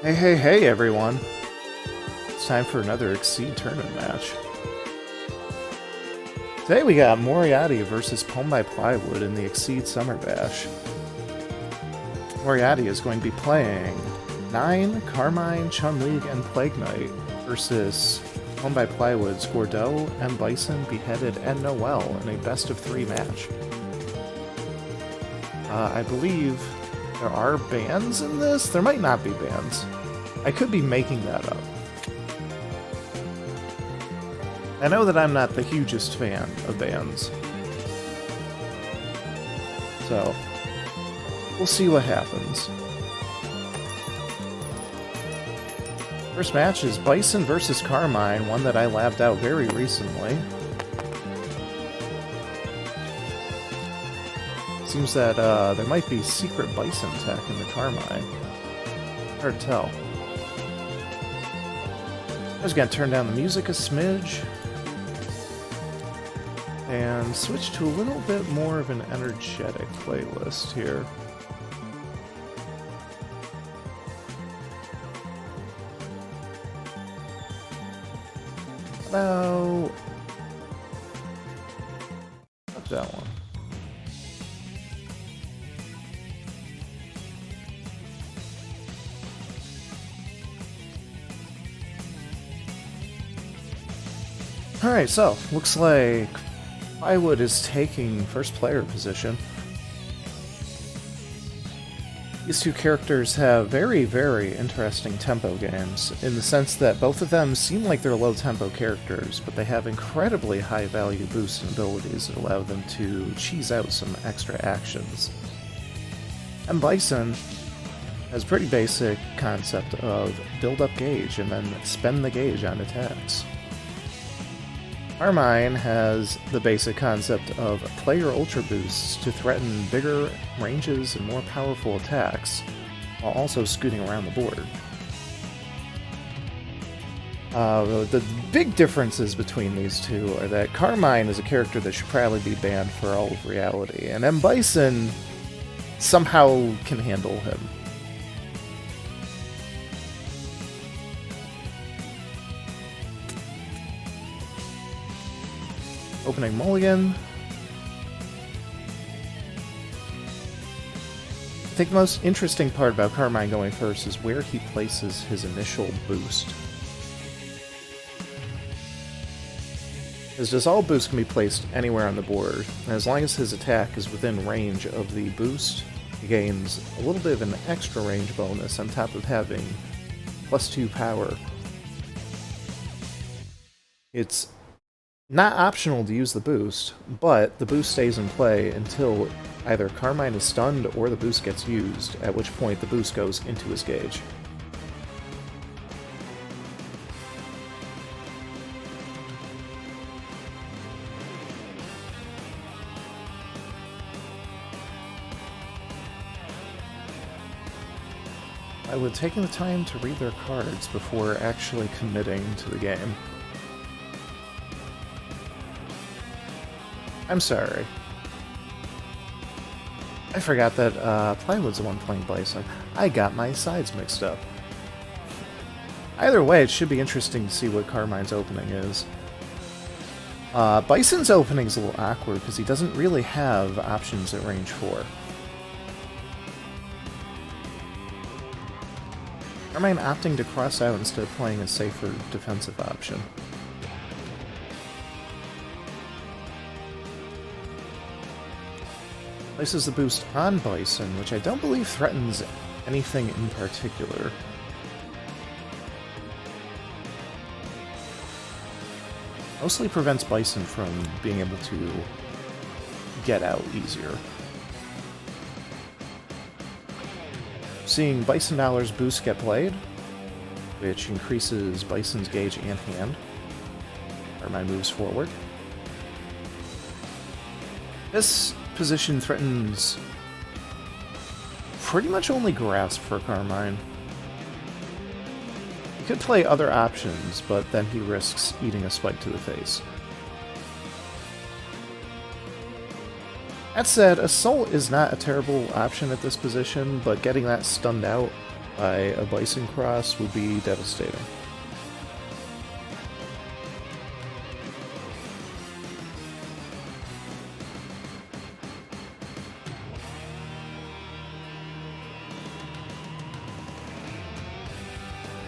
Hey everyone. It's time for another Exceed tournament match. Today we got Moriatti versus PwnbyPlywood in the Exceed Summer Bash. Moriatti is going to be playing 9, Carmine, Chun-Li, and Plague Knight versus PwnbyPlywood's Gordeau, M. Bison, Beheaded, and Noel in a best-of-3 match. I believe there are bans in this? There might not be bans. I could be making that up. I know that I'm not the hugest fan of bans. So, we'll see what happens. First match is Bison versus Carmine, one that I labbed out very recently. Seems that there might be secret Bison tech in the Carmine. Hard to tell. I was gonna turn down the music a smidge and switch to a little bit more of an energetic playlist here. About that one. Alright, so looks like Plywood is taking first player position. These two characters have very, very interesting tempo games, in the sense that both of them seem like they're low-tempo characters, but they have incredibly high-value boosts and abilities that allow them to cheese out some extra actions. And Bison has a pretty basic concept of build up gauge and then spend the gauge on attacks. Carmine has the basic concept of play your ultra boosts to threaten bigger ranges and more powerful attacks, while also scooting around the board. The big differences between these two are that Carmine is a character that should probably be banned for all of reality, and M. Bison somehow can handle him. Opening mulligan. I think the most interesting part about Carmine going first is where he places his initial boost. Because all boosts can be placed anywhere on the board, and as long as his attack is within range of the boost, he gains a little bit of an extra range bonus on top of having +2 power. It's not optional to use the boost, but the boost stays in play until either Carmine is stunned or the boost gets used, at which point the boost goes into his gauge. I would take the time to read their cards before actually committing to the game. I'm sorry. I forgot that Plywood's the one playing Bison. I got my sides mixed up. Either way, it should be interesting to see what Carmine's opening is. Bison's opening is a little awkward because he doesn't really have options at range 4. Carmine opting to cross out instead of playing a safer defensive option. Places the boost on Bison, which I don't believe threatens anything in particular. Mostly prevents Bison from being able to get out easier. Seeing Bison Dollar's boost get played, which increases Bison's gauge and hand. Carmine moves forward. This position threatens pretty much only grasp for Carmine. He could play other options, but then he risks eating a spike to the face. That said, Assault is not a terrible option at this position, but getting that stunned out by a Bison Cross would be devastating.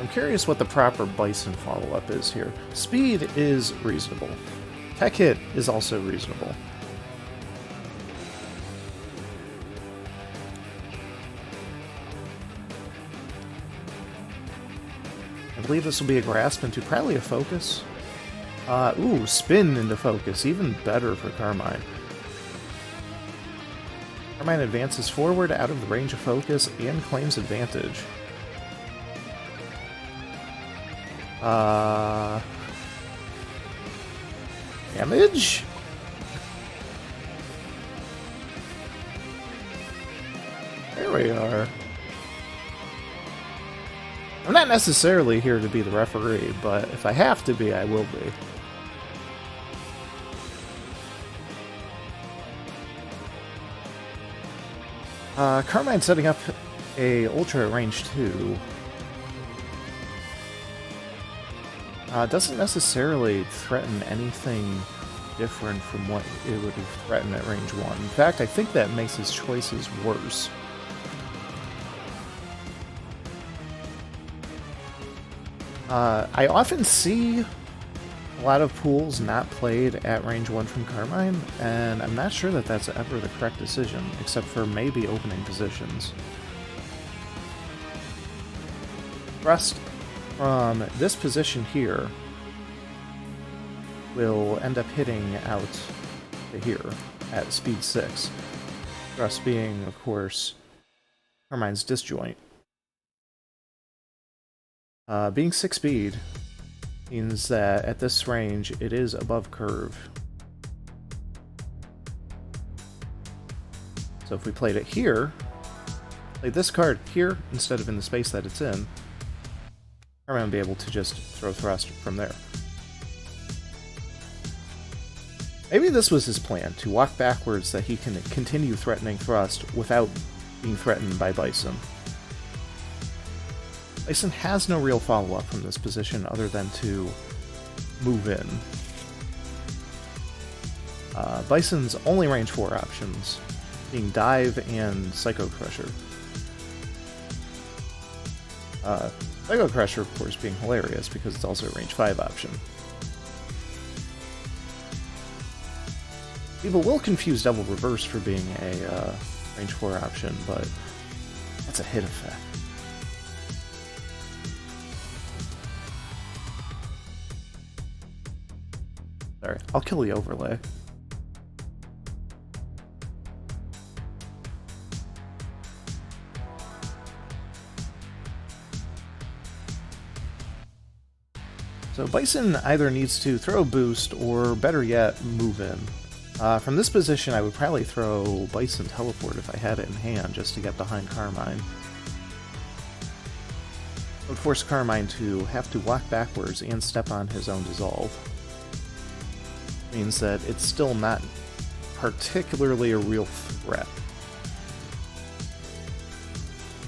I'm curious what the proper Bison follow-up is here. Speed is reasonable. Tech Hit is also reasonable. I believe this will be a grasp into probably a focus. Ooh, spin into focus. Even better for Carmine. Carmine advances forward out of the range of focus and claims advantage. Damage? There we are. I'm not necessarily here to be the referee, but if I have to be, I will be. Carmine setting up a Ultra at range 2. Doesn't necessarily threaten anything different from what it would have threatened at range 1. In fact, I think that makes his choices worse. I often see a lot of pools not played at range 1 from Carmine, and I'm not sure that that's ever the correct decision, except for maybe opening positions. thrust from this position here will end up hitting out to here at speed 6. Thrust being, of course, Carmine's disjoint. Being 6 speed means that at this range it is above curve. So if we played it here, played this card here instead of in the space that it's in, Carmine would be able to just throw thrust from there. Maybe this was his plan, to walk backwards so that he can continue threatening thrust without being threatened by Bison. Bison has no real follow-up from this position other than to move in. Bison's only range 4 options being Dive and Psycho Crusher. Psycho Crusher, of course, being hilarious because it's also a range 5 option. People will confuse Double Reverse for being a range 4 option, but that's a hit effect. Sorry, I'll kill the overlay. So Bison either needs to throw a boost or, better yet, move in. From this position, I would probably throw Bison Teleport if I had it in hand, just to get behind Carmine. It would force Carmine to have to walk backwards and step on his own Dissolve. Means that it's still not particularly a real threat.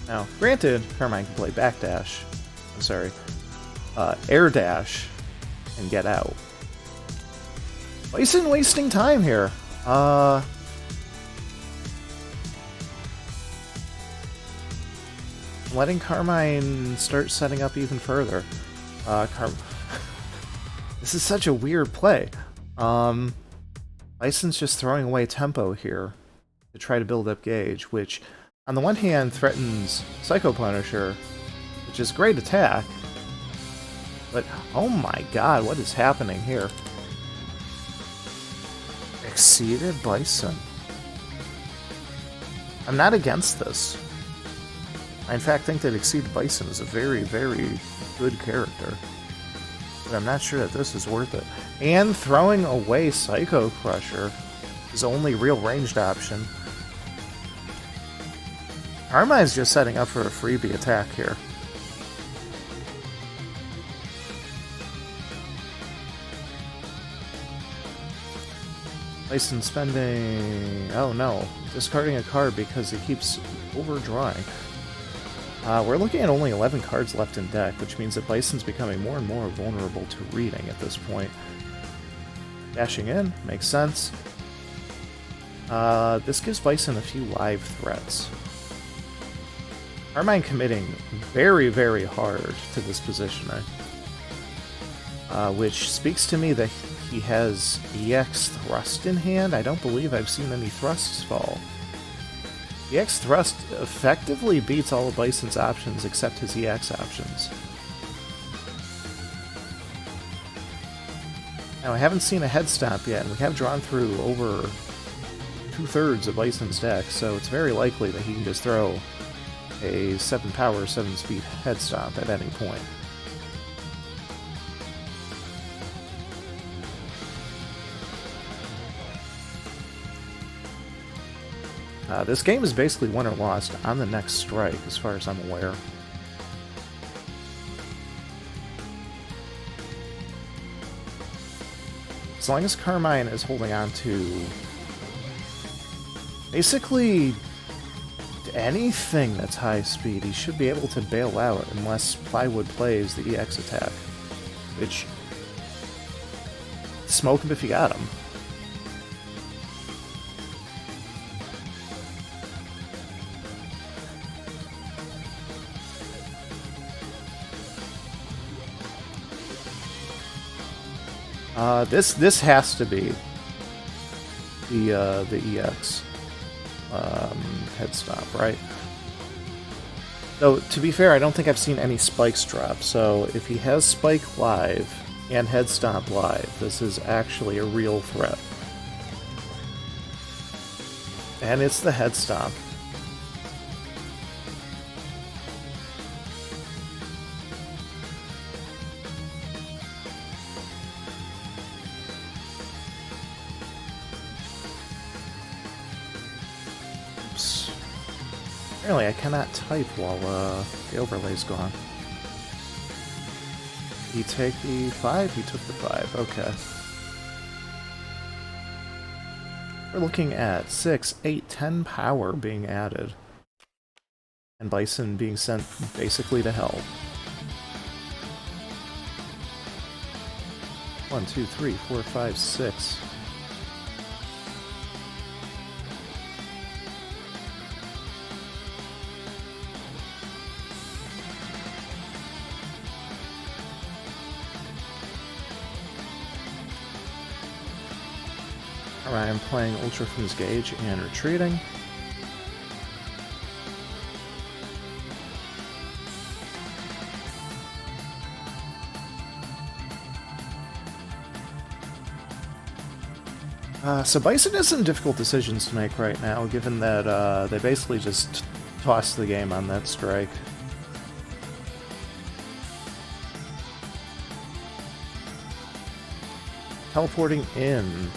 Now, granted, Carmine can play Backdash. I'm sorry. Air Dash and get out. Bison wasting time here. Letting Carmine start setting up even further. This is such a weird play. Bison's just throwing away tempo here to try to build up gauge, which on the one hand threatens Psycho Punisher, which is great attack. But, oh my god, what is happening here? Exceeded Bison. I'm not against this. I in fact think that Exceeded Bison is a very, very good character. But I'm not sure that this is worth it. And throwing away Psycho Crusher, his only real ranged option. Carmine's just setting up for a freebie attack here. Bison spending... oh no, discarding a card because he keeps overdrawing. We're looking at only 11 cards left in deck, which means that Bison's becoming more and more vulnerable to reading at this point. Dashing in, makes sense. This gives Bison a few live threats. Carmine committing very, very hard to this positioning. Which speaks to me that he has EX Thrust in hand. I don't believe I've seen any thrusts fall. EX Thrust effectively beats all of Bison's options except his EX options. Now, I haven't seen a head stomp yet, and we have drawn through over 2/3 of Bison's deck, so it's very likely that he can just throw a 7 power, 7 speed head stomp at any point. This game is basically won or lost on the next strike, as far as I'm aware. As long as Carmine is holding on to basically anything that's high speed, he should be able to bail out unless Plywood plays the EX attack, which... smoke him if you got him. This has to be the EX head stop, right? Though, to be fair, I don't think I've seen any spikes drop, so if he has Spike live and Head Stomp live, this is actually a real threat. And it's the Head Stomp. Oops. Apparently I cannot type while the overlay's gone. Did he take the 5? He took the 5, okay. We're looking at 6, 8, 10 power being added. And Bison being sent basically to hell. 1, 2, 3, 4, 5, 6. Alright, I'm playing Ultra from his gauge and retreating. So Bison has some difficult decisions to make right now, given that they basically just tossed the game on that strike. Teleporting in.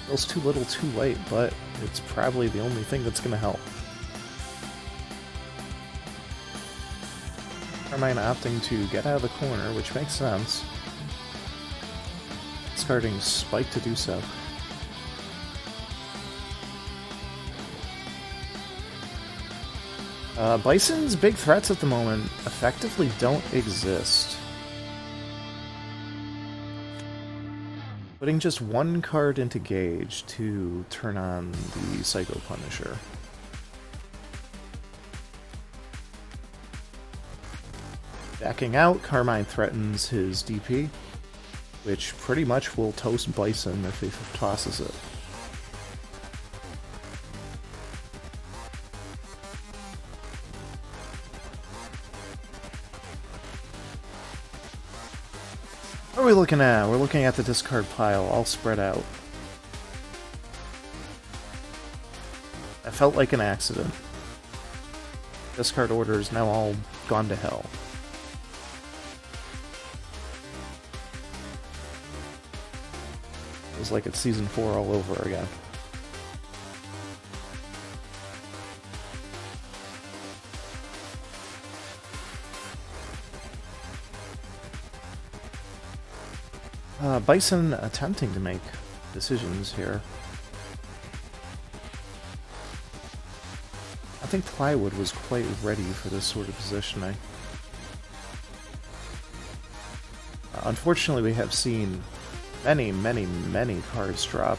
Feels too little too late, but it's probably the only thing that's going to help. Carmine opting to get out of the corner, which makes sense. Discarding Spike to do so. Bison's big threats at the moment effectively don't exist. Putting just one card into Gauge to turn on the Psycho Punisher. Backing out, Carmine threatens his DP, which pretty much will toast Bison if he tosses it. What are we looking at? We're looking at the discard pile, all spread out. That felt like an accident. Discard order is now all gone to hell. Feels like it's Season 4 all over again. Bison attempting to make decisions here. I think Plywood was quite ready for this sort of positioning. Unfortunately, we have seen many, many, many cards drop,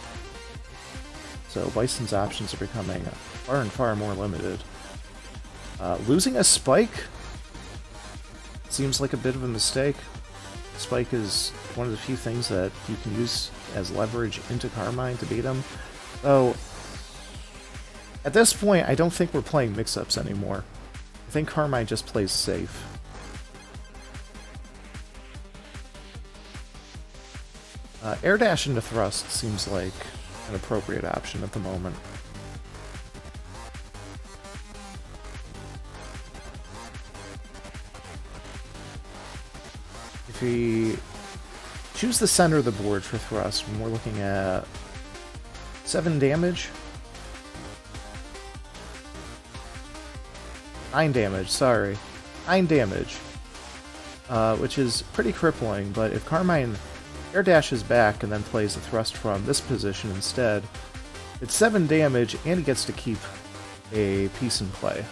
so Bison's options are becoming far and far more limited. Losing a Spike seems like a bit of a mistake. Spike is one of the few things that you can use as leverage into Carmine to beat him. Though, at this point, I don't think we're playing mix-ups anymore. I think Carmine just plays safe. Air dash into thrust seems like an appropriate option at the moment. If we choose the center of the board for thrust, when we're looking at 7 damage. 9 damage, sorry. 9 damage. Which is pretty crippling, but if Carmine air dashes back and then plays a thrust from this position instead, it's 7 damage and he gets to keep a piece in play.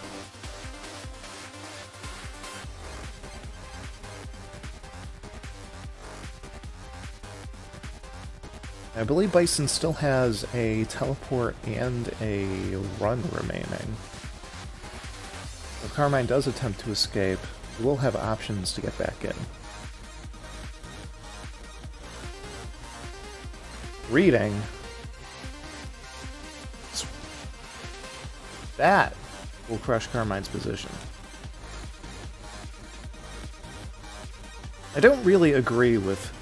I believe Bison still has a teleport and a run remaining. If Carmine does attempt to escape, he will have options to get back in. Reading. That will crush Carmine's position. I don't really agree with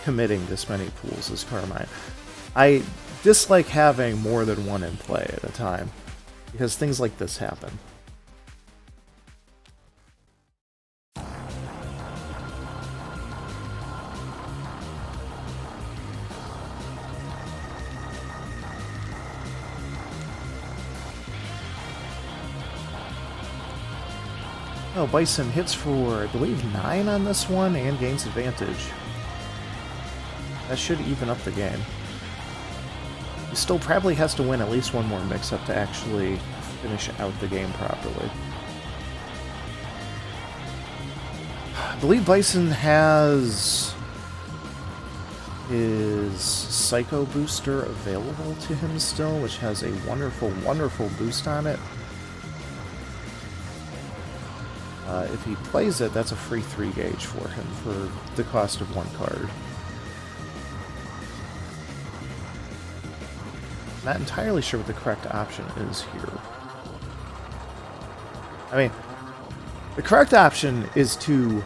committing this many pools as Carmine. I dislike having more than one in play at a time, because things like this happen. Oh, Bison hits for, I believe, 9 on this one and gains advantage. That should even up the game. He still probably has to win at least one more mix-up to actually finish out the game properly. I believe Bison has his Psycho Booster available to him still, which has a wonderful, wonderful boost on it. If he plays it, that's a free 3 gauge for him for the cost of 1 card. Not entirely sure what the correct option is here. I mean, the correct option is to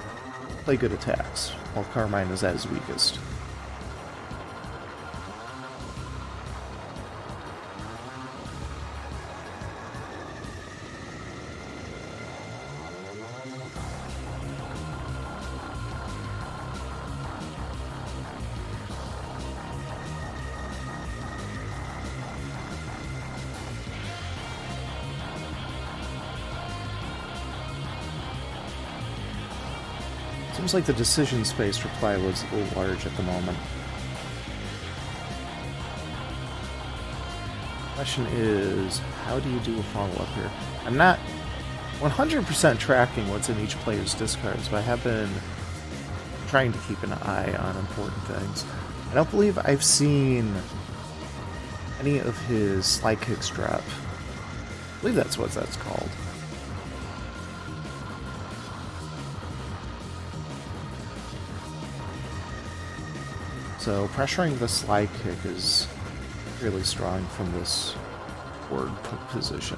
play good attacks, while Carmine is at his weakest. Seems like the decision space for Plywood's a little large at the moment. Question is, how do you do a follow-up here? I'm not 100% tracking what's in each player's discards, but I have been trying to keep an eye on important things. I don't believe I've seen any of his slide kicks drop. I believe that's what that's called. So pressuring the slide kick is really strong from this board position.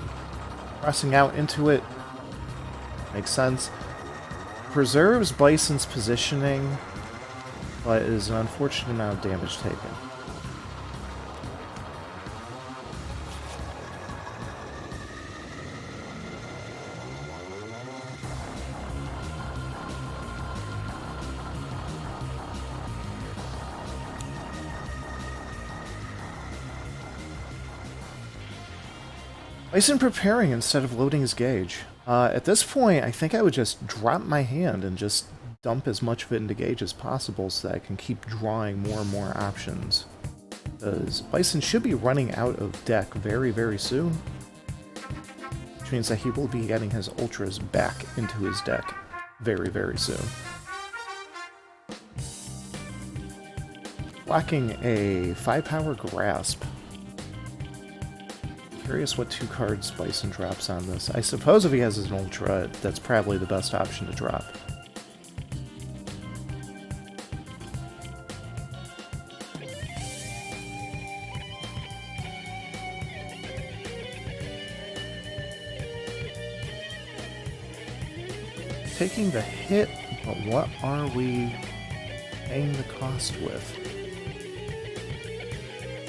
Pressing out into it makes sense. Preserves Bison's positioning, but is an unfortunate amount of damage taken. Bison preparing instead of loading his gauge. At this point, I think I would just drop my hand and just dump as much of it into gauge as possible so that I can keep drawing more and more options. Because Bison should be running out of deck very, very soon. Which means that he will be getting his Ultras back into his deck very, very soon. Blocking a 5-power Grasp. Curious what 2 cards Bison drops on this. I suppose if he has his Ultra, that's probably the best option to drop. Taking the hit, but what are we paying the cost with?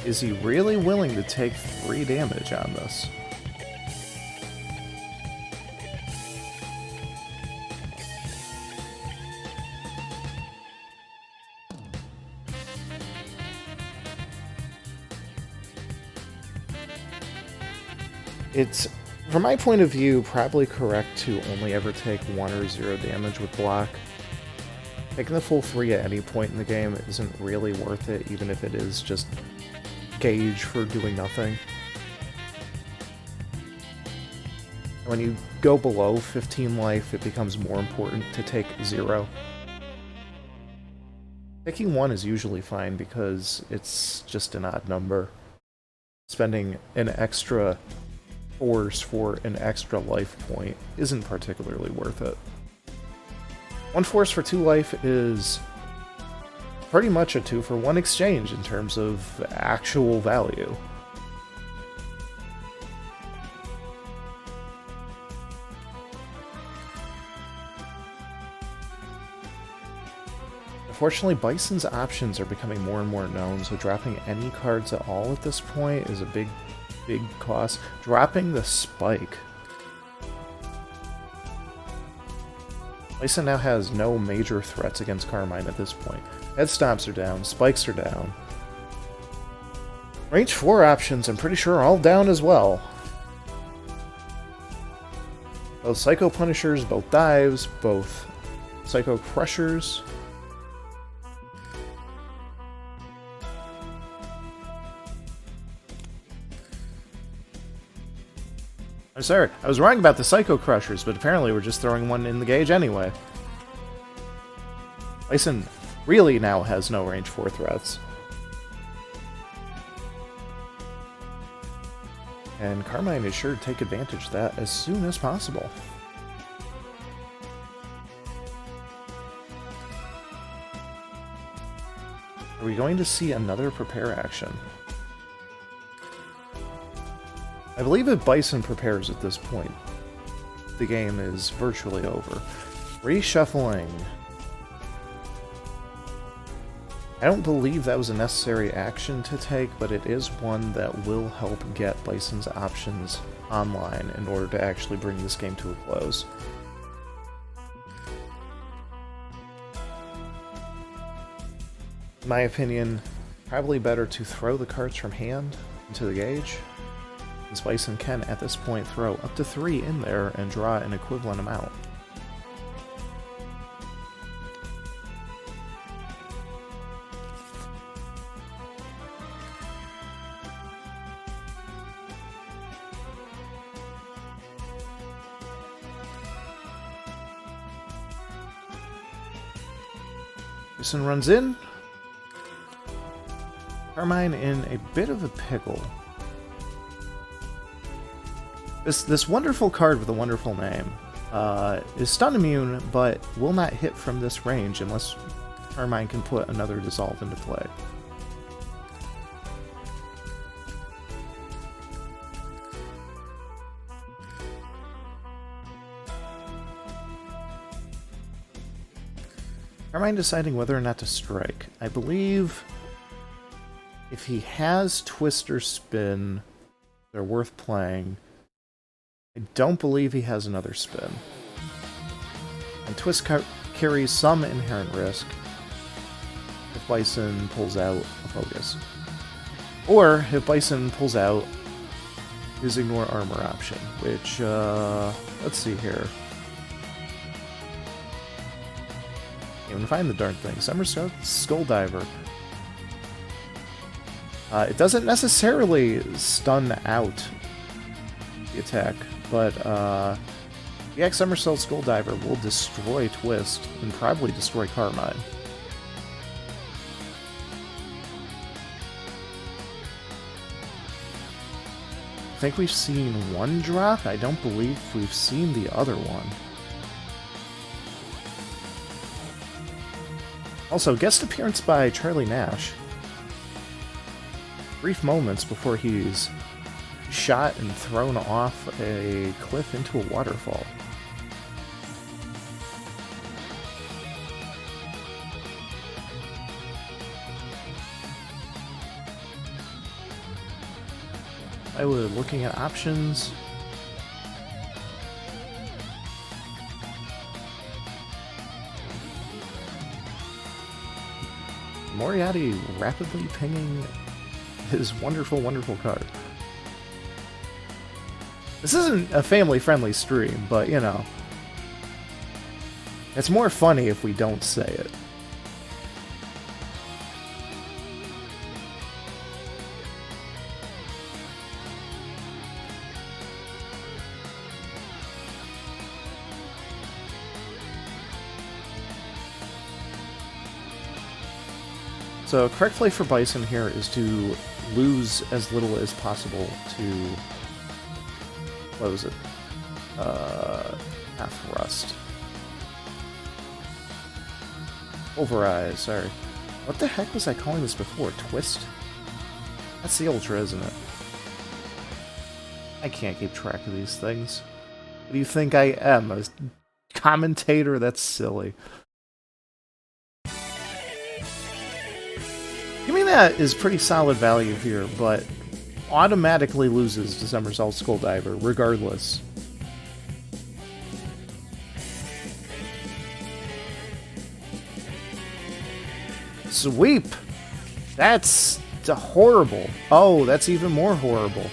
Is he really willing to take 3 damage on this? It's, from my point of view, probably correct to only ever take 1 or 0 damage with block. Taking the full 3 at any point in the game isn't really worth it, even if it is just gauge for doing nothing. When you go below 15 life, it becomes more important to take 0. Taking 1 is usually fine because it's just an odd number. Spending an extra force for an extra life point isn't particularly worth it. 1 force for 2 life is pretty much a 2-for-1 exchange in terms of actual value. Unfortunately, Bison's options are becoming more and more known, so dropping any cards at all at this point is a big cost. Dropping the Spike. Bison now has no major threats against Carmine at this point. Head stomps are down, spikes are down. Range 4 options, I'm pretty sure, are all down as well. Both Psycho Punishers, both Dives, both Psycho Crushers. I'm sorry, I was wrong about the Psycho Crushers, but apparently we're just throwing one in the gauge anyway. Bison really now has no range 4 threats. And Carmine is sure to take advantage of that as soon as possible. Are we going to see another prepare action? I believe if Bison prepares at this point, the game is virtually over. Reshuffling. I don't believe that was a necessary action to take, but it is one that will help get Bison's options online in order to actually bring this game to a close. In my opinion, probably better to throw the cards from hand into the gauge, since Bison can at this point throw up to 3 in there and draw an equivalent amount. Bison runs in. Carmine in a bit of a pickle. This wonderful card with a wonderful name is stun immune, but will not hit from this range unless Carmine can put another Dissolve into play. Carmine deciding whether or not to strike. I believe if he has Twist or Spin, they're worth playing. I don't believe he has another Spin. And Twist carries some inherent risk if Bison pulls out a Focus. Or if Bison pulls out his Ignore Armor option, which, let's see here. Can't even find the darn thing. Somersault Skull Diver. It doesn't necessarily stun out the attack, but the X Somersault Skull Diver will destroy Twist and probably destroy Carmine. I think we've seen one drop. I don't believe we've seen the other one. Also, guest appearance by Charlie Nash. Brief moments before he's shot and thrown off a cliff into a waterfall. I was looking at options. Moriatti rapidly pinging his wonderful, wonderful card. This isn't a family-friendly stream, but, you know, it's more funny if we don't say it. So, correct play for Bison here is to lose as little as possible to, what was it? Half Rust. Pulverize, sorry. What the heck was I calling this before? Twist? That's the Ultra, isn't it? I can't keep track of these things. What do you think I am? A commentator? That's silly. Giving that is pretty solid value here, but automatically loses to Somersault Skulldiver, regardless. Sweep! That's horrible. Oh, that's even more horrible.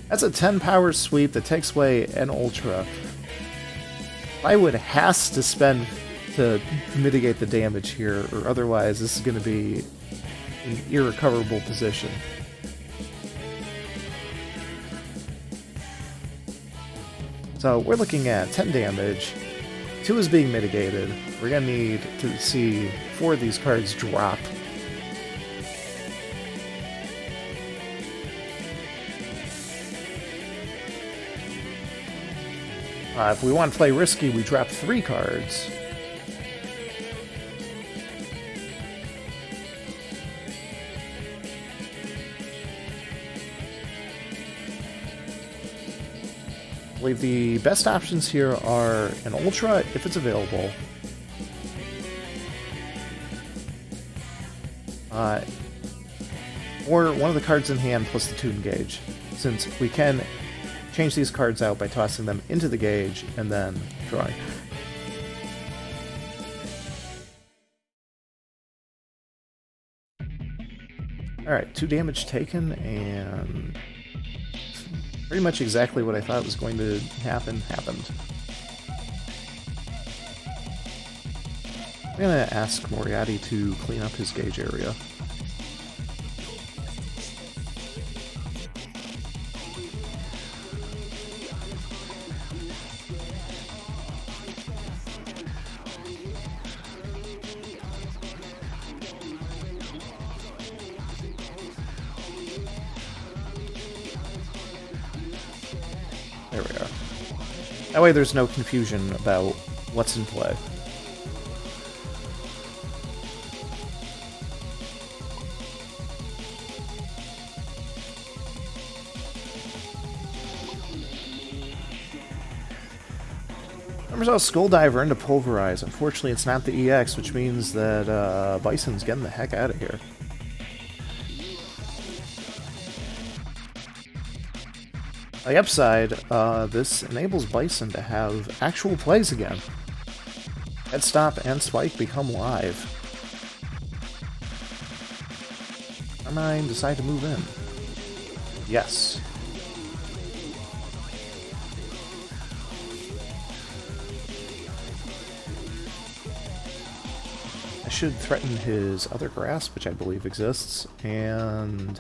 That's a 10 power sweep that takes away an Ultra. Plywood has to spend to mitigate the damage here, or otherwise this is going to be an irrecoverable position. So we're looking at 10 damage. 2 is being mitigated. We're going to need to see 4 of these cards drop. If we want to play risky, we drop 3 cards. I believe the best options here are an Ultra, if it's available. Or one of the cards in hand plus the 2 engage, since we can change these cards out by tossing them into the gauge and then drawing. Alright, 2 damage taken, and pretty much exactly what I thought was going to happen, happened. I'm gonna ask Moriatti to clean up his gauge area. There we are. That way there's no confusion about what's in play. Somersault Skulldiver into Pulverize. Unfortunately, it's not the EX, which means that Bison's getting the heck out of here. On the upside, this enables Bison to have actual plays again. Head Stop and Spike become live. Carmine decide to move in. Yes. I should threaten his other grasp, which I believe exists, and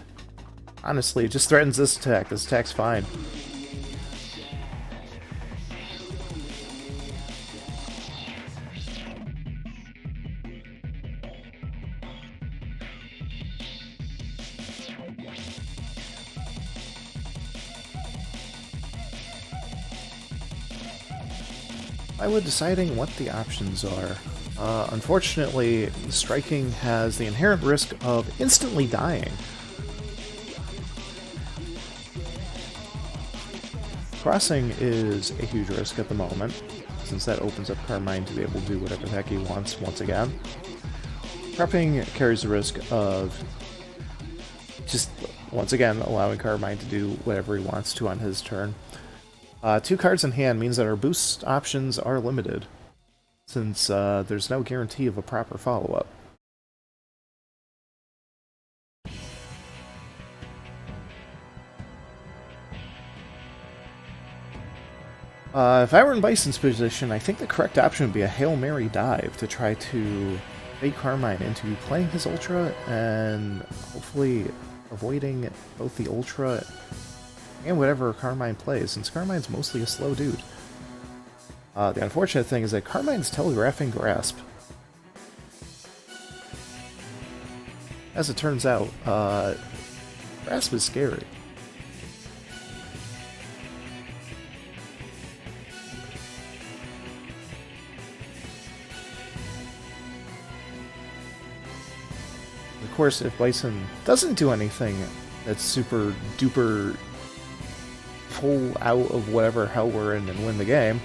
honestly, it just threatens this attack. This attack's fine. Plywood deciding what the options are. Unfortunately, striking has the inherent risk of instantly dying. Crossing is a huge risk at the moment, since that opens up Carmine to be able to do whatever the heck he wants once again. Prepping carries the risk of just, once again, allowing Carmine to do whatever he wants to on his turn. 2 cards in hand means that our boost options are limited, since there's no guarantee of a proper follow-up. If I were in Bison's position, I think the correct option would be a Hail Mary dive to try to bait Carmine into playing his Ultra and hopefully avoiding both the Ultra and whatever Carmine plays, since Carmine's mostly a slow dude. The unfortunate thing is that Carmine's telegraphing Grasp. As it turns out, Grasp is scary. Of course, if Bison doesn't do anything that's super duper pull out of whatever hell we're in and win the game,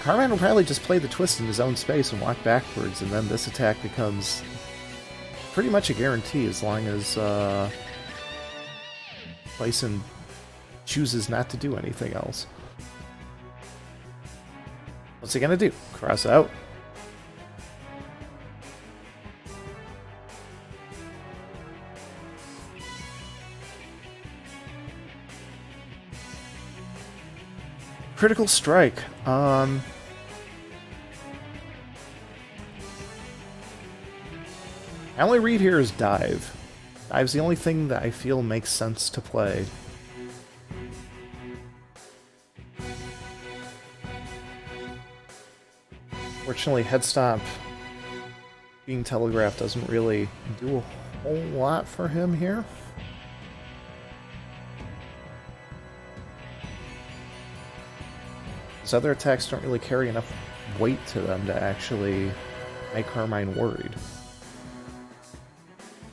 Carmine will probably just play the twist in his own space and walk backwards, and then this attack becomes pretty much a guarantee as long as Bison chooses not to do anything else. What's he gonna do? Cross out? Critical strike. My only read here is dive. Dive's the only thing that I feel makes sense to play. Fortunately, head stomp being telegraphed doesn't really do a whole lot for him here. His other attacks don't really carry enough weight to them to actually make Carmine worried.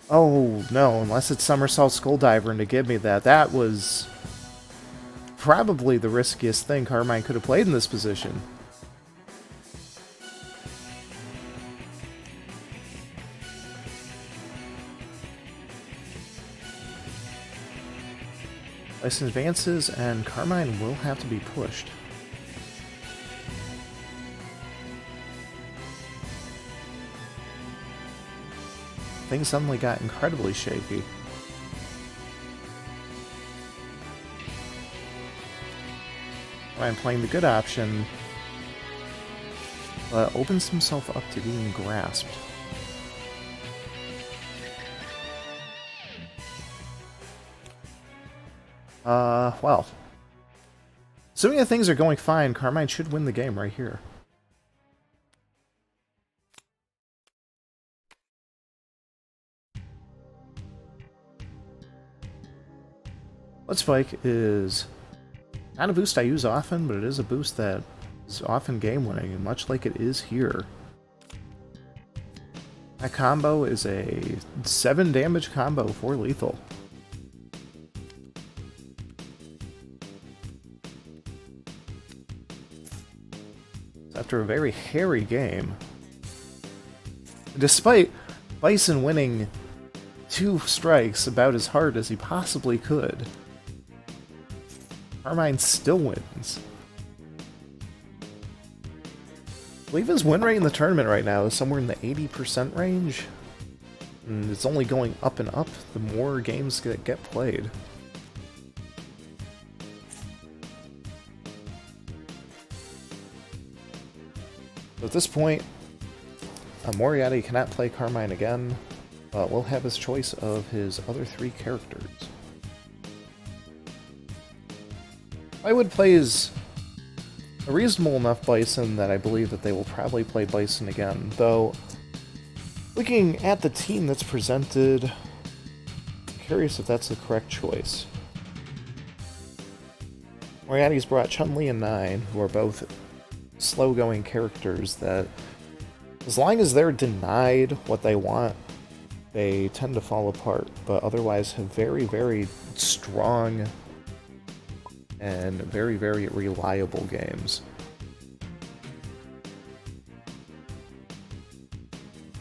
Oh, no, unless it's Somersault Skulldiver and to give me that. That was probably the riskiest thing Carmine could have played in this position. Bison advances, and Carmine will have to be pushed. Things suddenly got incredibly shaky. Ryan playing the good option, but opens himself up to being grasped. Well. Assuming that things are going fine, Carmine should win the game right here. Blood Spike is not a boost I use often, but it is a boost that is often game-winning, and much like it is here. That combo is a 7 damage combo for lethal. After a very hairy game, despite Bison winning 2 strikes about as hard as he possibly could, Carmine still wins. I believe his win rate in the tournament right now is somewhere in the 80% range, and it's only going up and up the more games that get played. At this point, Moriatti cannot play Carmine again, but will have his choice of his other 3 characters. PwnbyPlywood plays a reasonable enough Bison that I believe that they will probably play Bison again, though looking at the team that's presented, I'm curious if that's the correct choice. Moriatti's brought Chun-Li and Nine, who are both slow-going characters that, as long as they're denied what they want, they tend to fall apart, but otherwise have very, very strong and very, very reliable games.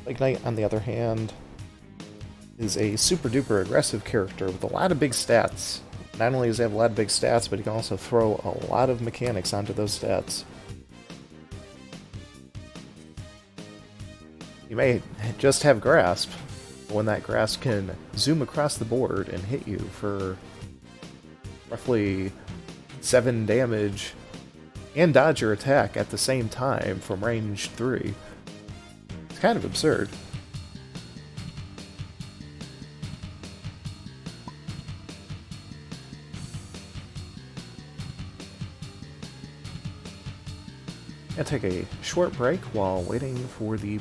Like Knight, on the other hand, is a super-duper aggressive character with a lot of big stats. Not only does he have a lot of big stats, but he can also throw a lot of mechanics onto those stats. You may just have grasp, but when that grasp can zoom across the board and hit you for roughly 7 damage and dodge your attack at the same time from range 3, it's kind of absurd. I'll take a short break while waiting for the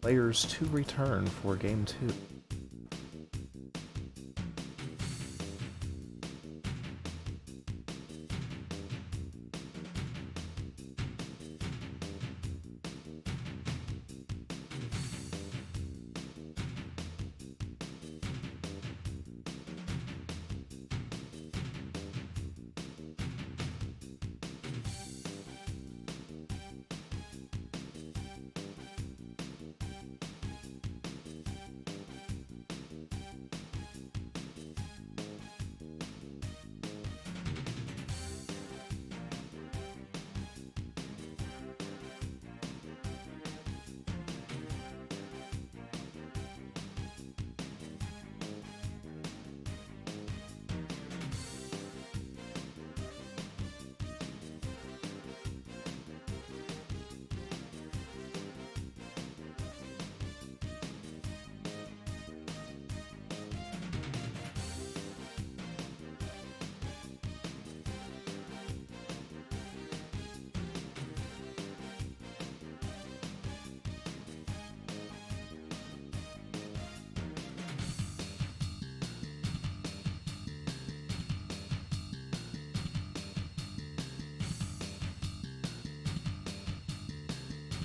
players to return for Game 2.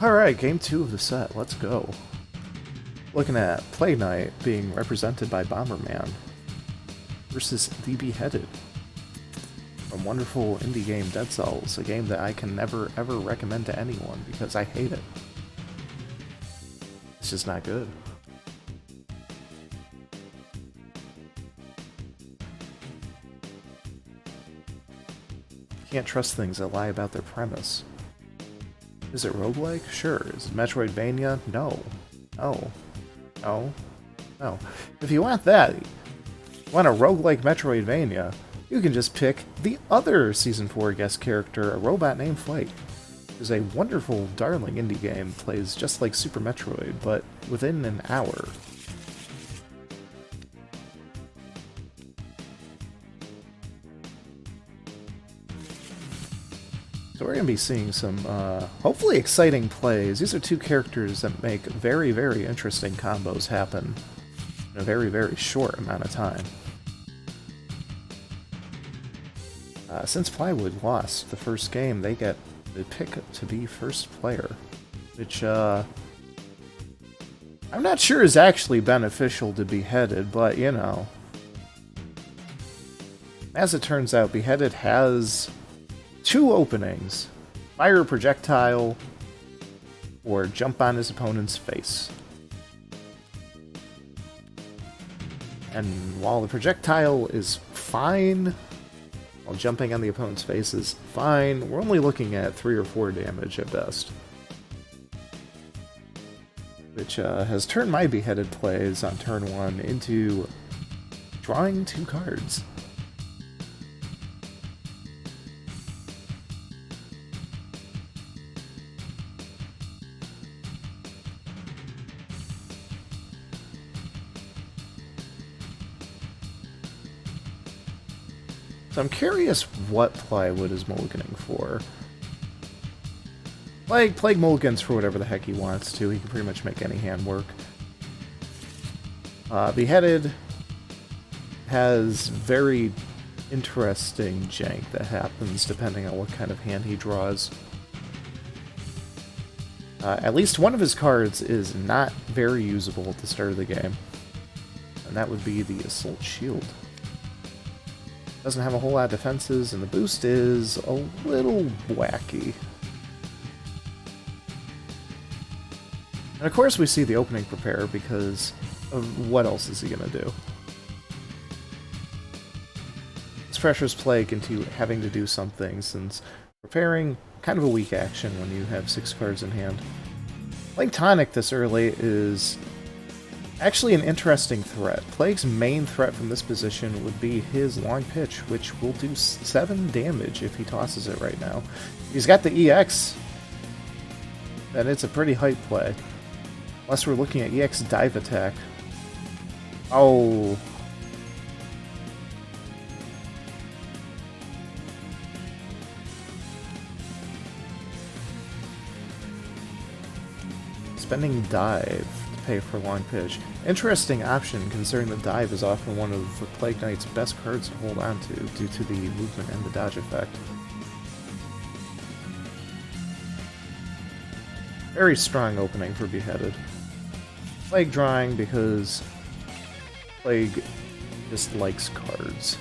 Alright, game 2 of the set. Let's go. Looking at Plague Knight being represented by Bomberman versus The Beheaded from wonderful indie game Dead Cells, a game that I can never ever recommend to anyone because I hate it. It's just not good. Can't trust things that lie about their premise. Is it roguelike? Sure. Is it Metroidvania? No. No. No. No. If you want that, you want a roguelike Metroidvania, you can just pick the other Season 4 guest character, a robot named Flight. It's a wonderful, darling indie game, plays just like Super Metroid, but within an hour. So we're going to be seeing some, hopefully exciting plays. These are two characters that make very, very interesting combos happen in a very, very short amount of time. Since Plywood lost the first game, they get the pick to be first player, which, I'm not sure is actually beneficial to Beheaded, but, you know. As it turns out, Beheaded has two openings: fire a projectile or jump on his opponent's face. And while the projectile is fine, while jumping on the opponent's face is fine, we're only looking at 3 or 4 damage at best. Which has turned my Beheaded plays on turn 1 into drawing 2 cards. So I'm curious what Plywood is mulliganing for. Plague mulligans for whatever the heck he wants to. He can pretty much make any hand work. Beheaded has very interesting jank that happens depending on what kind of hand he draws. At least one of his cards is not very usable at the start of the game, and that would be the Assault Shield. Doesn't have a whole lot of defenses, and the boost is a little wacky. And of course we see the opening prepare because of what else is he gonna do? This pressures Plague into having to do something, since preparing kind of a weak action when you have 6 cards in hand. Playing Tonic this early is actually an interesting threat. Plague's main threat from this position would be his long pitch, which will do 7 damage if he tosses it right now. He's got the EX, and it's a pretty hype play. Unless we're looking at EX dive attack. Oh. Spending dive to pay for long pitch. Interesting option, considering the dive is often one of the Plague Knight's best cards to hold on to due to the movement and the dodge effect. Very strong opening for Beheaded. Plague drawing because Plague just likes cards.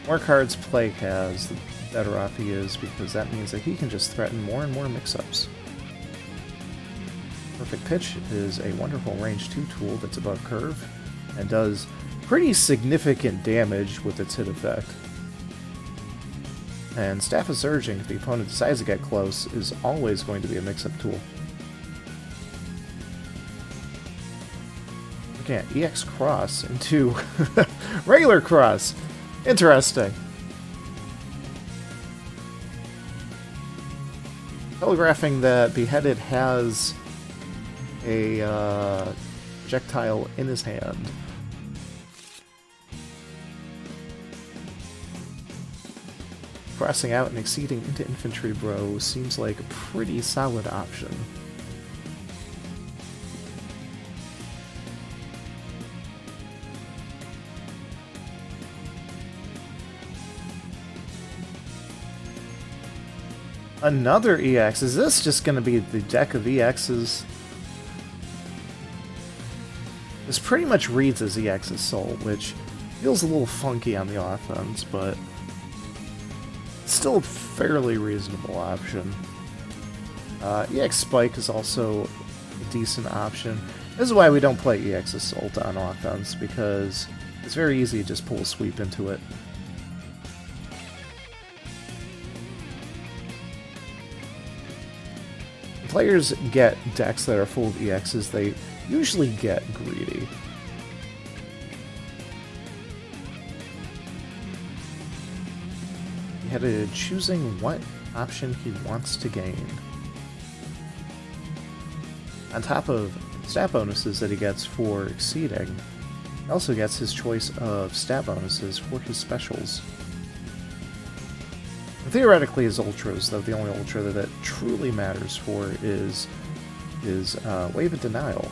More cards Plague has, the better off he is, because that means that he can just threaten more and more mix-ups. Perfect Pitch is a wonderful range 2 tool that's above curve, and does pretty significant damage with its hit effect. And Staff of Surging, if the opponent decides to get close, is always going to be a mix-up tool. Looking at EX Cross into regular Cross. Interesting. Telegraphing that Beheaded has a projectile in his hand. Crossing out and exceeding into Infantry Bro seems like a pretty solid option. Another EX. Is this just going to be the deck of EXs? This pretty much reads as EX Assault, which feels a little funky on the offense, but still a fairly reasonable option. EX Spike is also a decent option. This is why we don't play EX Assault on offense, because it's very easy to just pull a sweep into it. When players get decks that are full of EXs, they usually get greedy. He had choosing what option he wants to gain. On top of stat bonuses that he gets for exceeding, he also gets his choice of stat bonuses for his specials. And theoretically, his ultras, though the only ultra that truly matters for is his Wave of Denial.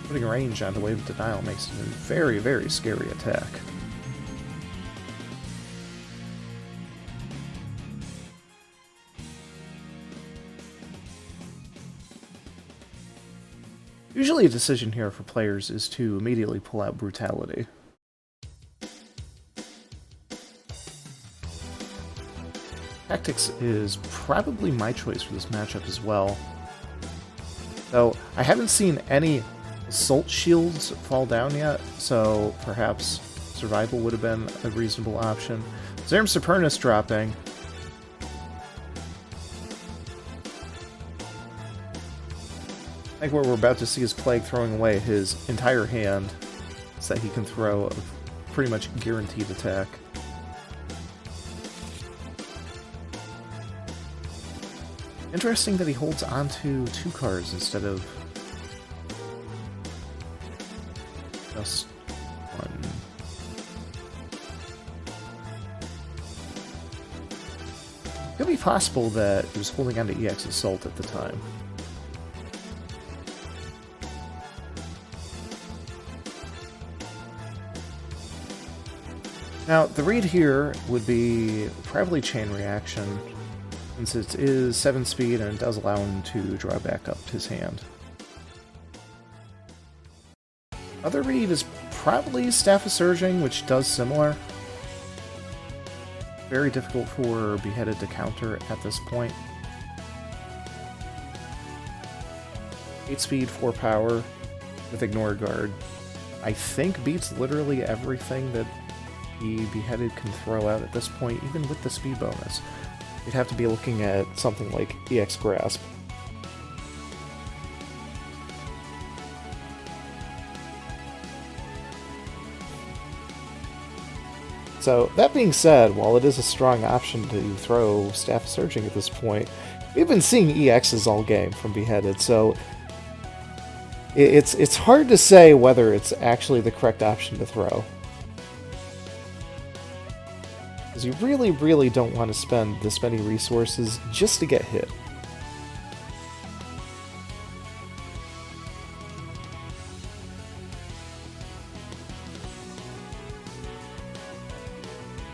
Putting range onto Wave of Denial makes it a very, very scary attack. Usually a decision here for players is to immediately pull out Brutality. Tactics is probably my choice for this matchup as well. Though I haven't seen any Assault Shields fall down yet, so perhaps Survival would have been a reasonable option. Zerm Supernus dropping. I think what we're about to see is Plague throwing away his entire hand so that he can throw a pretty much guaranteed attack. Interesting that he holds onto 2 cards instead of just 1. It could be possible that he was holding onto EX Assault at the time. Now, the read here would be probably Chain Reaction, since it is 7 speed and it does allow him to draw back up his hand. Other read is probably Staff of Surging, which does similar. Very difficult for Beheaded to counter at this point. 8 speed, 4 power, with Ignore Guard. I think beats literally everything that the Beheaded can throw out at this point, even with the speed bonus. You'd have to be looking at something like EX Grasp. So, that being said, while it is a strong option to throw Staff of Surging at this point, we've been seeing EXs all game from Beheaded, so it's hard to say whether it's actually the correct option to throw. Because you really, really don't want to spend this many resources just to get hit.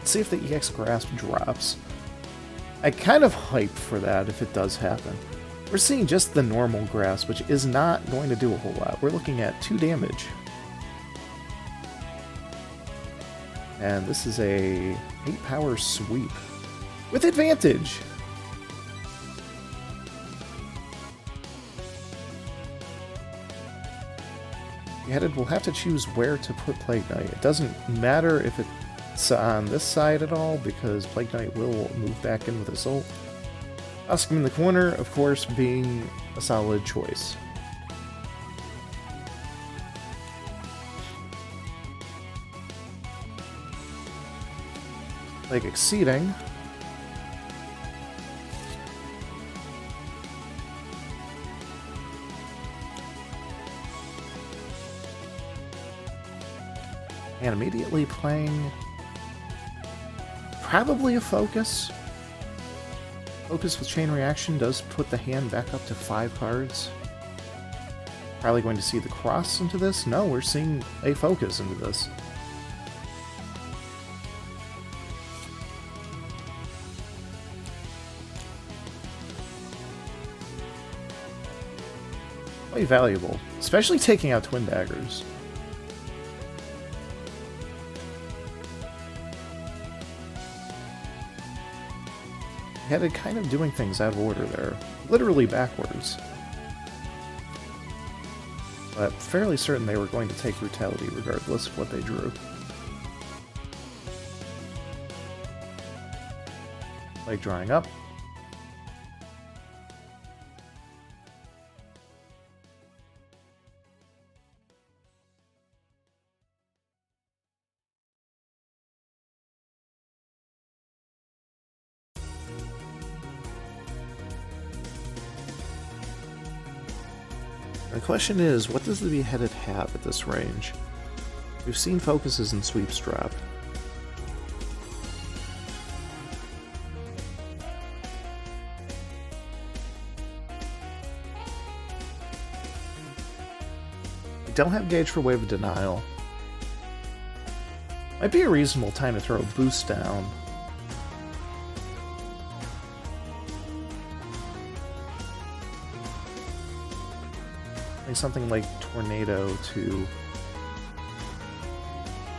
Let's see if the EX Grasp drops. I kind of hype for that if it does happen. We're seeing just the normal Grasp, which is not going to do a whole lot. We're looking at 2 damage. And this is a 8 power sweep with advantage. Beheaded will have to choose where to put Plague Knight. It doesn't matter if it's on this side at all, because Plague Knight will move back in with Assault. Husk him in the corner, of course, being a solid choice. Like Exceeding. And immediately playing probably a Focus. Focus with Chain Reaction does put the hand back up to 5 cards. Probably going to see the Cross into this? No, we're seeing a Focus into this. quite valuable, especially taking out twin daggers. Headed kind of doing things out of order there, literally backwards. But fairly certain they were going to take Brutality regardless of what they drew. Like drawing up. The question is, what does the Beheaded have at this range? We've seen focuses and sweeps drop. We don't have gauge for Wave of Denial. Might be a reasonable time to throw a boost down. Something like Tornado to...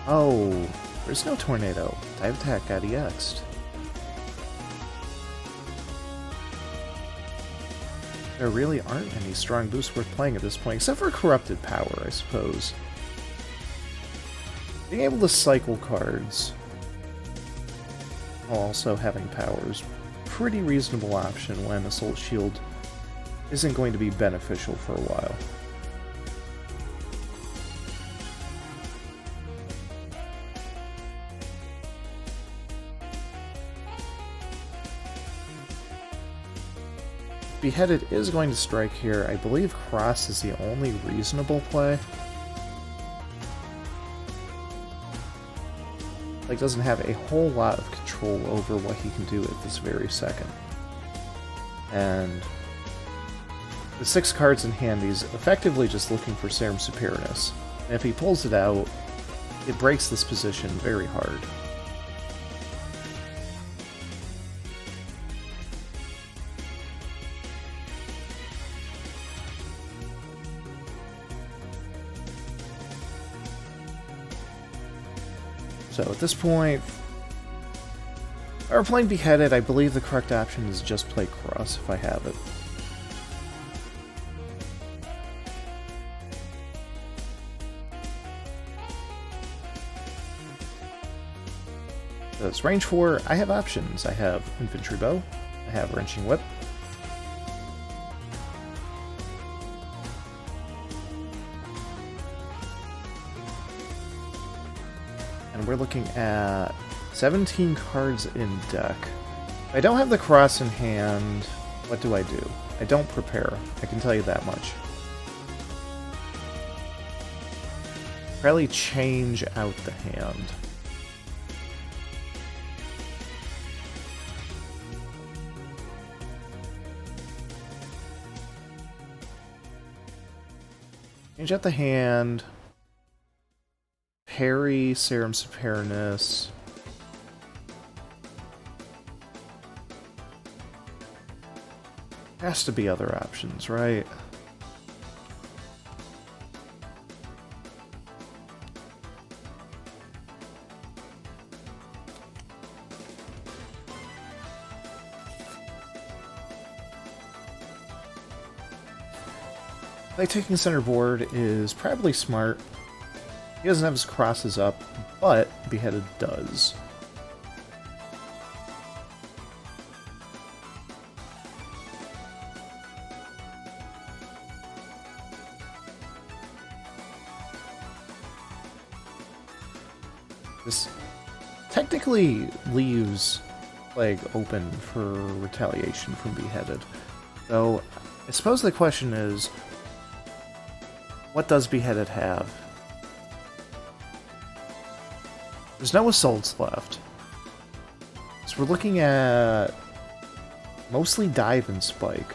Oh, there's no Tornado. Dive Attack got EX'd. There really aren't any strong boosts worth playing at this point, except for Corrupted Power, I suppose. Being able to cycle cards while also having powers, pretty reasonable option when Assault Shield isn't going to be beneficial for a while. Beheaded is going to strike here. I believe Cross is the only reasonable play. Like, doesn't have a whole lot of control over what he can do at this very second. And with 6 cards in hand, he's effectively just looking for Serum Superiorness. And if he pulls it out, it breaks this position very hard. So at this point, if I were playing Beheaded, I believe the correct option is just play Cross if I have it. As range 4, I have options. I have Infantry Bow, I have Wrenching Whip, and we're looking at 17 cards in deck. If I don't have the Cross in hand, what do I do? I don't prepare, I can tell you that much. Probably change out the hand. Change out the hand. Parry, Serum Superiorness. Has to be other options, right? Like, taking center board is probably smart. He doesn't have his crosses up, but Beheaded does. This technically leaves Plague open for retaliation from Beheaded. Though, I suppose the question is, what does Beheaded have? There's no assaults left. So we're looking at mostly dive and spike.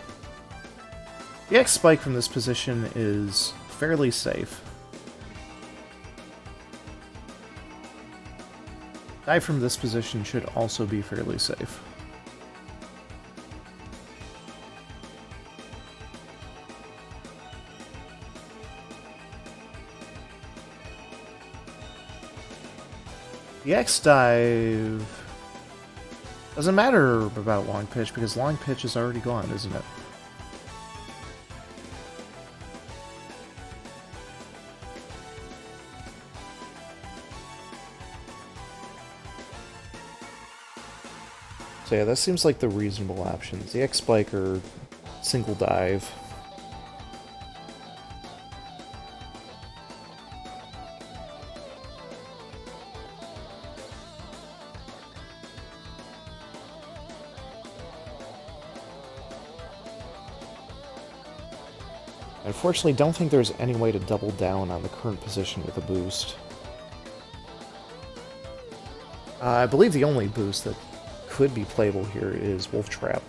The X spike from this position is fairly safe. Dive from this position should also be fairly safe. The X dive doesn't matter about long pitch because long pitch is already gone, isn't it? So yeah, that seems like the reasonable options. The X-Spike or single dive. Unfortunately, don't think there's any way to double down on the current position with a boost. I believe the only boost that could be playable here is Wolf Trap.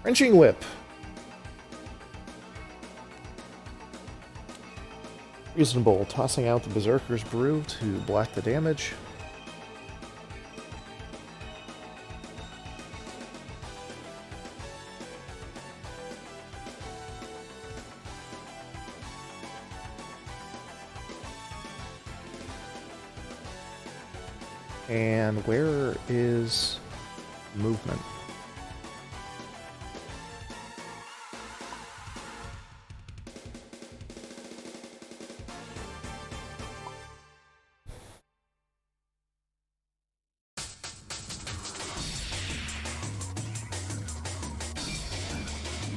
Wrenching Whip. Reasonable. Tossing out the Berserker's Brew to block the damage. And where is movement?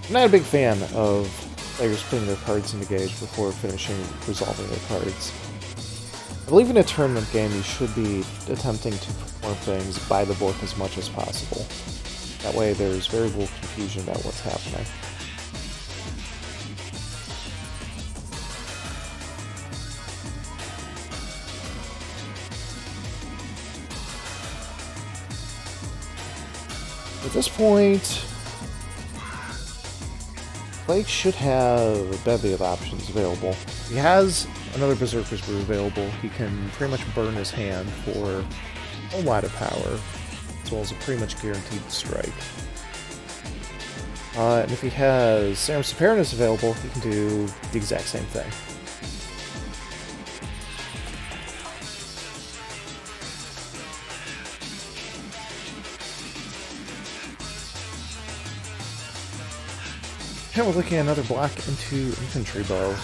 I'm not a big fan of players putting their cards into gauge before finishing resolving their cards. I believe in a tournament game you should be attempting to perform things by the book as much as possible. That way there's very little confusion about what's happening. At this point, Blake should have a bevy of options available. He has another Berserker's Brew available. He can pretty much burn his hand for a lot of power, as well as a pretty much guaranteed strike. And if he has Serum Supernus available, he can do the exact same thing. And we're looking at another block into Infantry Bow.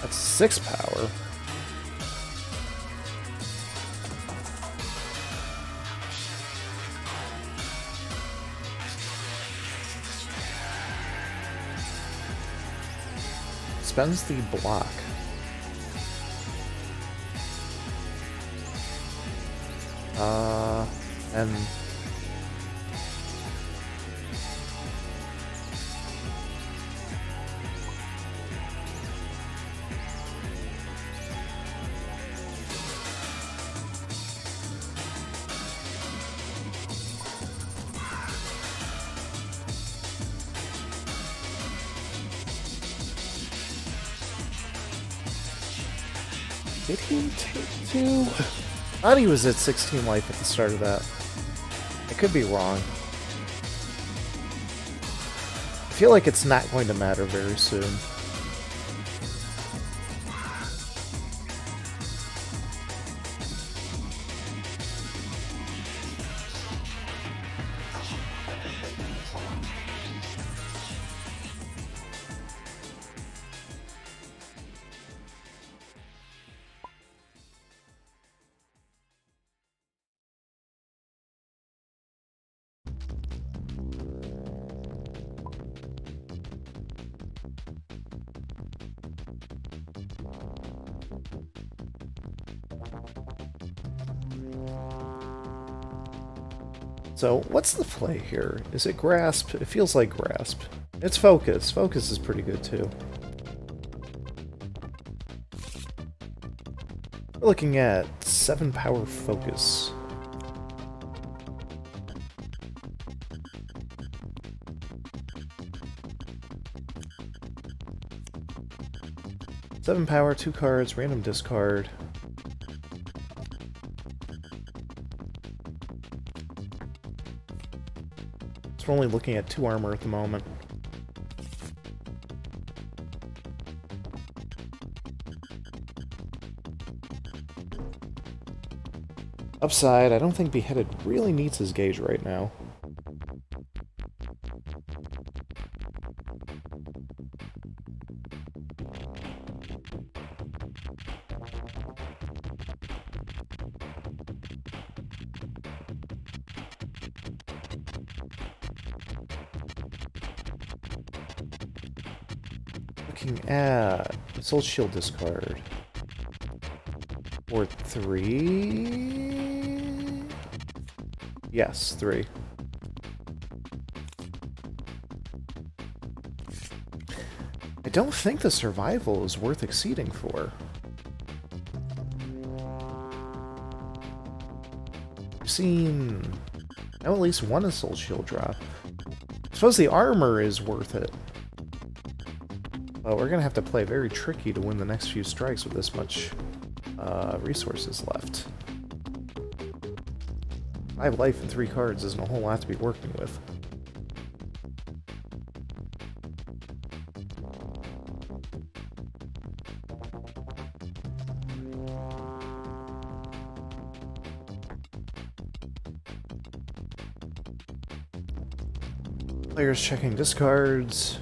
That's 6 power. Spends the block. And did he take 2? I thought he was at 16 life at the start of that. I could be wrong. I feel like it's not going to matter very soon. So, what's the play here? Is it Grasp? It feels like Grasp. It's Focus. Focus is pretty good too. We're looking at 7 power Focus. Seven power, 2 cards, random discard. So we're only looking at 2 armor at the moment. Upside, I don't think Beheaded really needs his gauge right now. Looking at Soul Shield discard. Or 3? Yes, 3. I don't think the survival is worth exceeding for. I've seen at least one Soul Shield drop. I suppose the armor is worth it. Well, we're gonna have to play very tricky to win the next few strikes with this much resources left. 5 life and 3 cards isn't a whole lot to be working with. Players checking discards.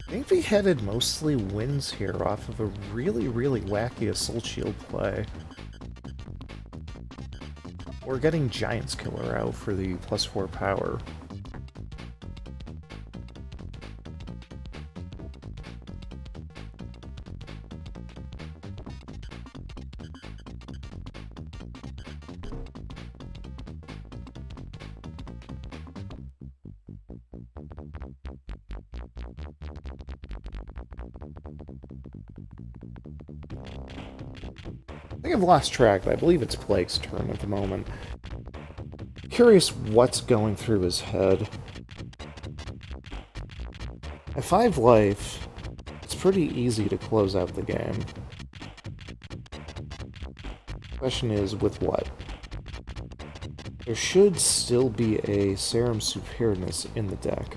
I think Beheaded mostly wins here off of a really, really wacky Soul Shield play. We're getting Giant's Killer out for the +4 power. I think I've lost track, but I believe it's Plague's turn at the moment. Curious what's going through his head. At 5 life, it's pretty easy to close out the game. Question is, with what? There should still be a Serum Superiorness in the deck.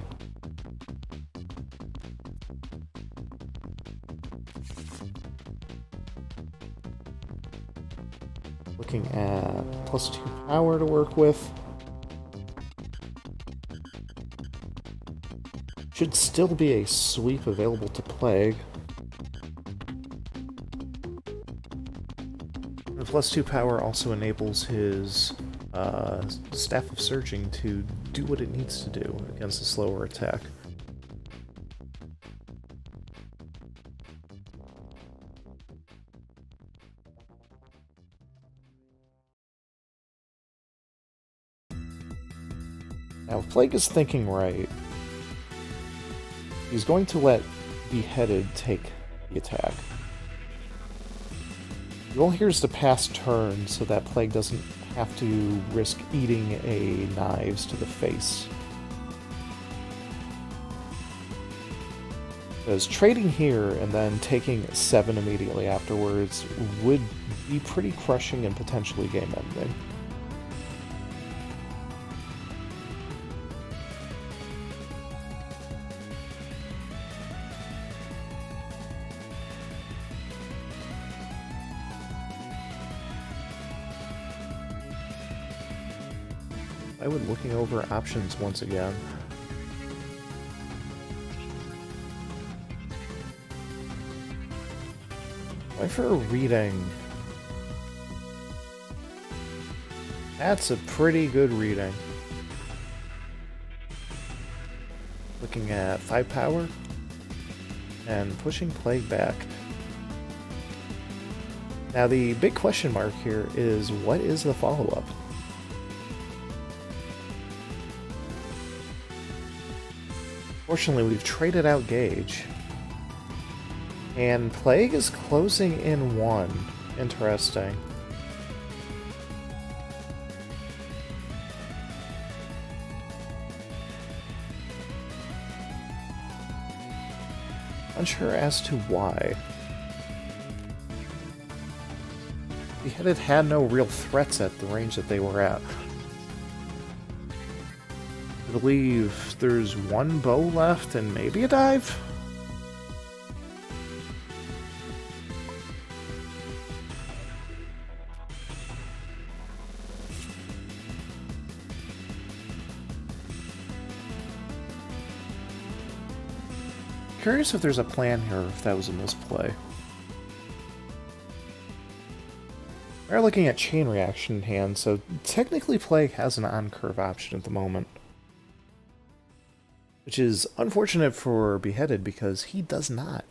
Looking at +2 power to work with. Should still be a sweep available to Plague. The +2 power also enables his Staff of Searching to do what it needs to do against a slower attack. Now, if Plague is thinking right, he's going to let Beheaded take the attack. The goal here is to pass turn so that Plague doesn't have to risk eating a knives to the face. Because trading here and then taking 7 immediately afterwards would be pretty crushing and potentially game-ending. PwnbyPlywood looking over options once again. Why for a reading? That's a pretty good reading. Looking at 5 power and pushing Plague back. Now the big question mark here is, what is the follow-up? Fortunately, we've traded out Gauge. And Plague is closing in 1. Interesting. Unsure as to why. Beheaded had no real threats at the range that they were at. I believe there's one bow left and maybe a dive? Curious if there's a plan here, if that was a misplay. We're looking at chain reaction in hand, so technically play has an on-curve option at the moment. Which is unfortunate for Beheaded because he does not.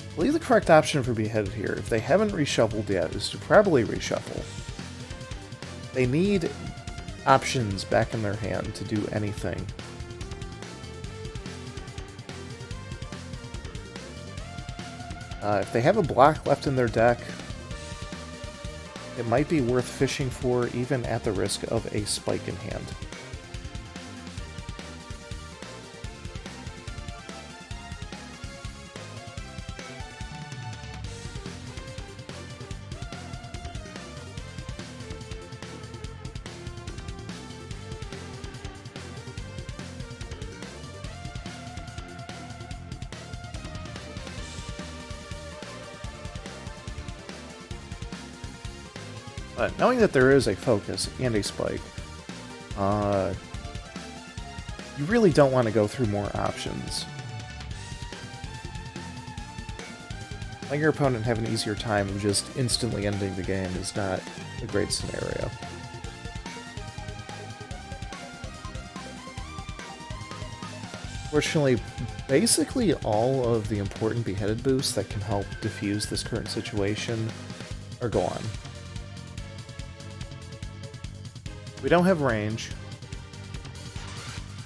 I believe the correct option for Beheaded here, if they haven't reshuffled yet, is to probably reshuffle. They need options back in their hand to do anything. If they have a block left in their deck, it might be worth fishing for even at the risk of a spike in hand. But knowing that there is a focus and a spike, you really don't want to go through more options. Letting your opponent have an easier time of just instantly ending the game is not a great scenario. Fortunately, basically all of the important Beheaded boosts that can help diffuse this current situation are gone. We don't have range.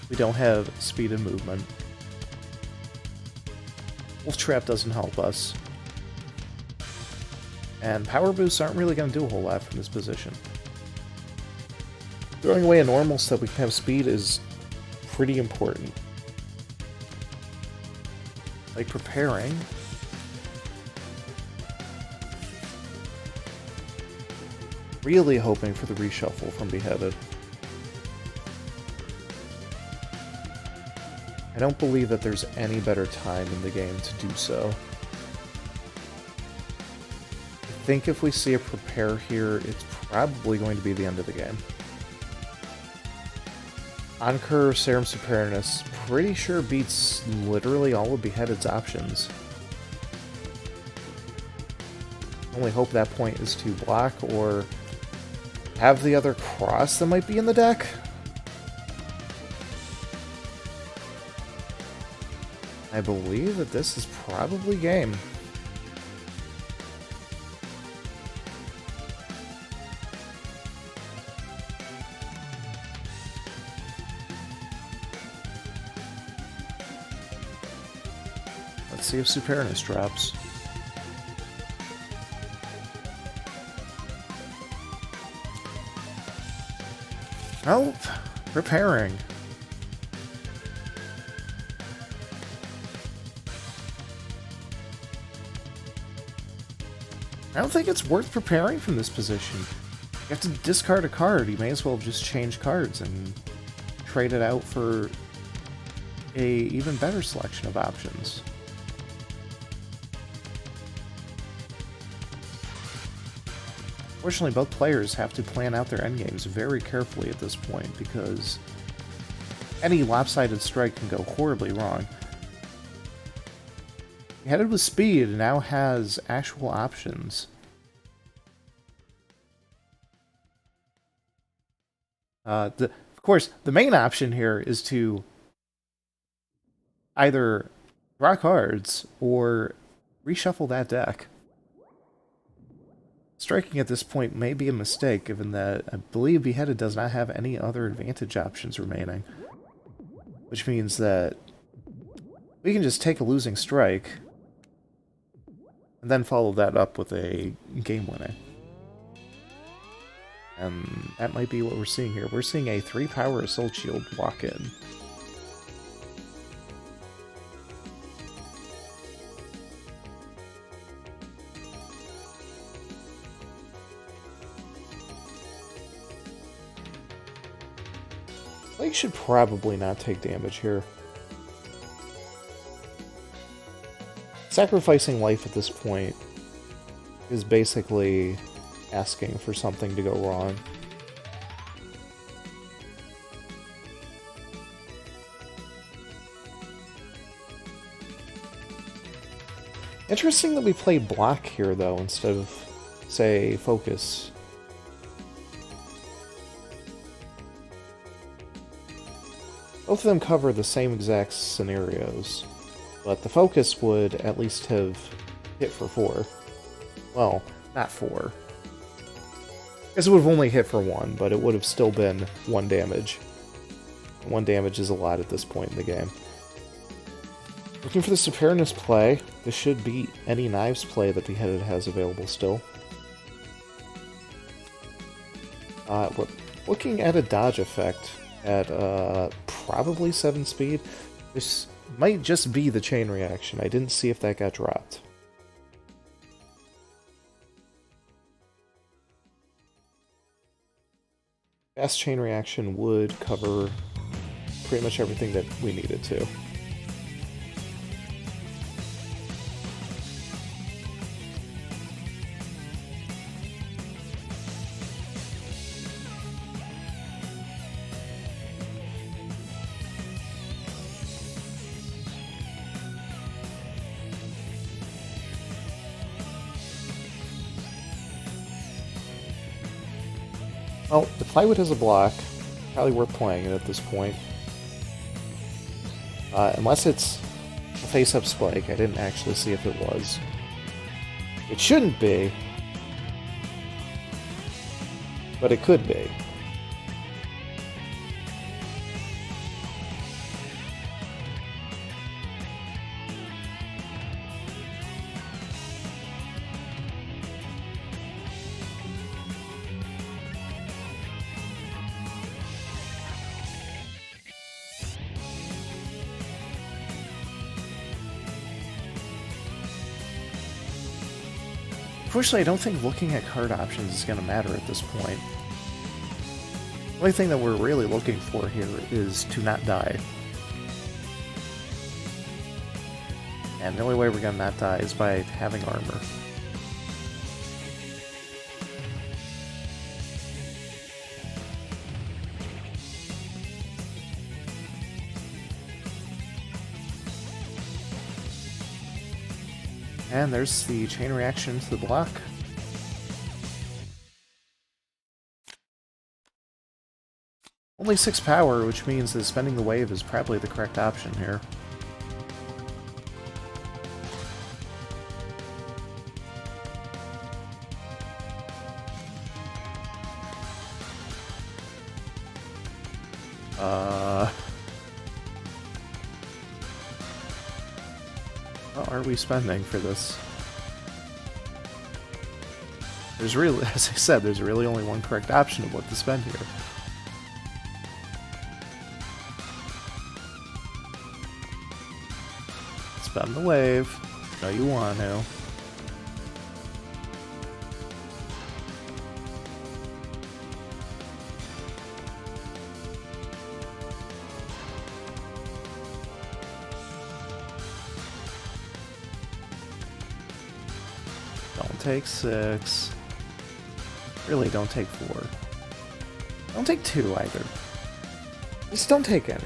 We don't have speed and movement. Wolf Trap doesn't help us. And power boosts aren't really going to do a whole lot from this position. Throwing away a normal so that we can have speed is pretty important. Like preparing. Really hoping for the reshuffle from Beheaded. I don't believe that there's any better time in the game to do so. I think if we see a prepare here, it's probably going to be the end of the game. On-curve Serum's Preparedness, pretty sure beats literally all of Beheaded's options. Only hope that point is to block or have the other cross that might be in the deck. I believe that this is probably game. Let's see if Supernus drops. Nope. Preparing. I don't think it's worth preparing from this position. You have to discard a card. You may as well just change cards and trade it out for a even better selection of options. Fortunately, both players have to plan out their endgames very carefully at this point, because any lopsided strike can go horribly wrong. Headed with speed now has actual options. Of course, the main option here is to either draw cards or reshuffle that deck. Striking at this point may be a mistake, given that I believe Beheaded does not have any other advantage options remaining. Which means that we can just take a losing strike, and then follow that up with a game winner. And that might be what we're seeing here. We're seeing a 3-power Assault Shield walk in. Blake should probably not take damage here. Sacrificing life at this point is basically asking for something to go wrong. Interesting that we play block here, though, instead of, say, focus. Both of them cover the same exact scenarios, but the focus would at least have hit for 4. Well, not 4. I guess it would have only hit for 1, but it would have still been 1 damage. 1 damage is a lot at this point in the game. Looking for the Superiorness play. This should beat any Knives play that Beheaded has available still. We're looking at a dodge effect at probably 7 speed. This might just be the chain reaction. I didn't see if that got dropped. Fast chain reaction would cover pretty much everything that we needed to. Well, the plywood has a block. Probably worth playing it at this point. Unless it's a face-up spike. I didn't actually see if it was. It shouldn't be. But it could be. Unfortunately, I don't think looking at card options is going to matter at this point. The only thing that we're really looking for here is to not die. And the only way we're going to not die is by having armor. And there's the chain reaction to the block. Only 6 power, which means that spending the wave is probably the correct option here. What are we spending for this? There's really, as I said, there's really only one correct option of what to spend here. Spend the wave. No, you want to. Don't take 6. Really, don't take 4. Don't take 2 either. Just don't take any.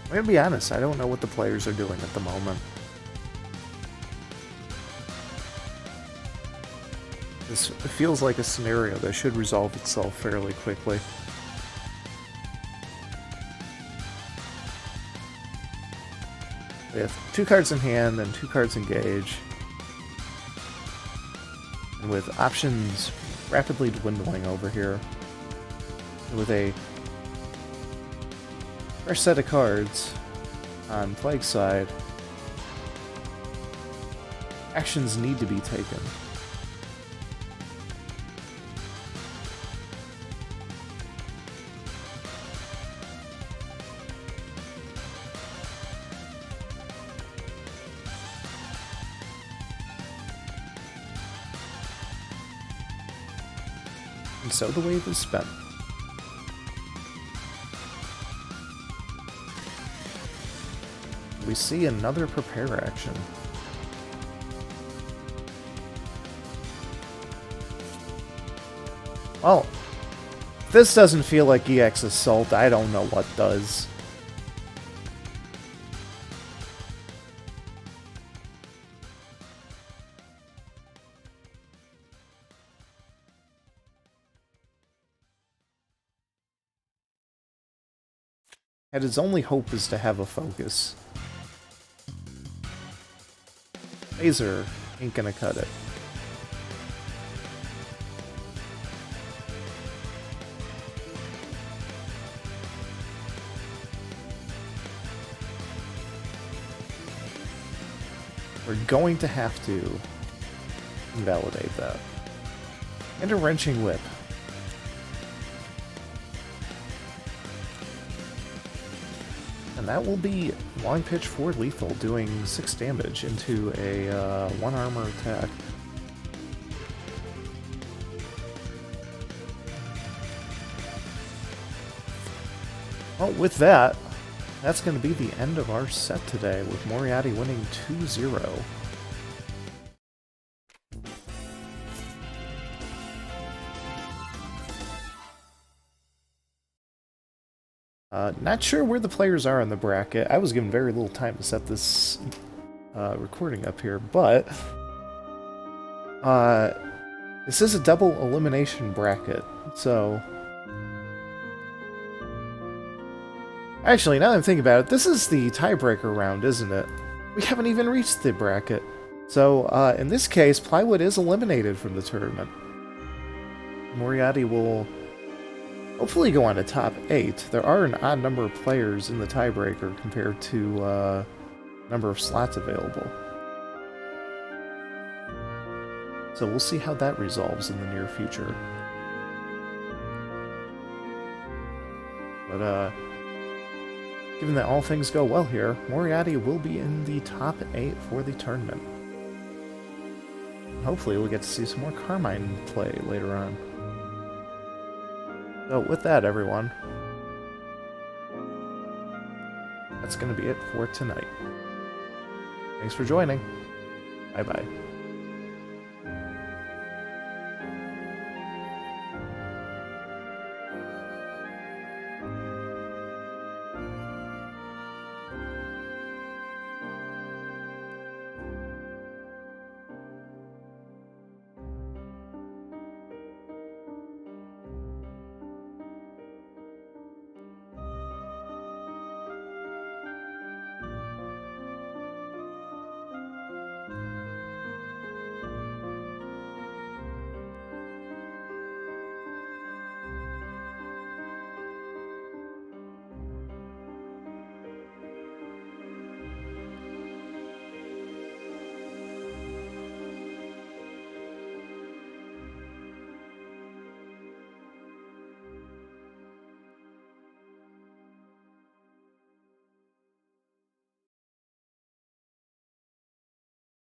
I'm gonna be honest, I don't know what the players are doing at the moment. This feels like a scenario that should resolve itself fairly quickly. We have 2 cards in hand and 2 cards engaged. And with options rapidly dwindling over here, with a fresh set of cards on Plague's side, actions need to be taken. And so the wave is spent. We see another prepare action. Well, if this doesn't feel like EX Assault, I don't know what does. And his only hope is to have a focus. Laser ain't gonna cut it. We're going to have to invalidate that. And a wrenching whip. And that will be long pitch for lethal, doing 6 damage into a 1 armor attack. Well, with that, that's going to be the end of our set today, with Moriatti winning 2-0. Not sure where the players are in the bracket. I was given very little time to set this recording up here, but this is a double elimination bracket, so... Actually, now that I'm thinking about it, this is the tiebreaker round, isn't it? We haven't even reached the bracket. So, in this case, Plywood is eliminated from the tournament. Moriatti will hopefully go on to top 8. There are an odd number of players in the tiebreaker compared to number of slots available. So we'll see how that resolves in the near future. But, given that all things go well here, Moriatti will be in the top 8 for the tournament. Hopefully we'll get to see some more Carmine play later on. So with that, everyone, that's going to be it for tonight. Thanks for joining. Bye-bye.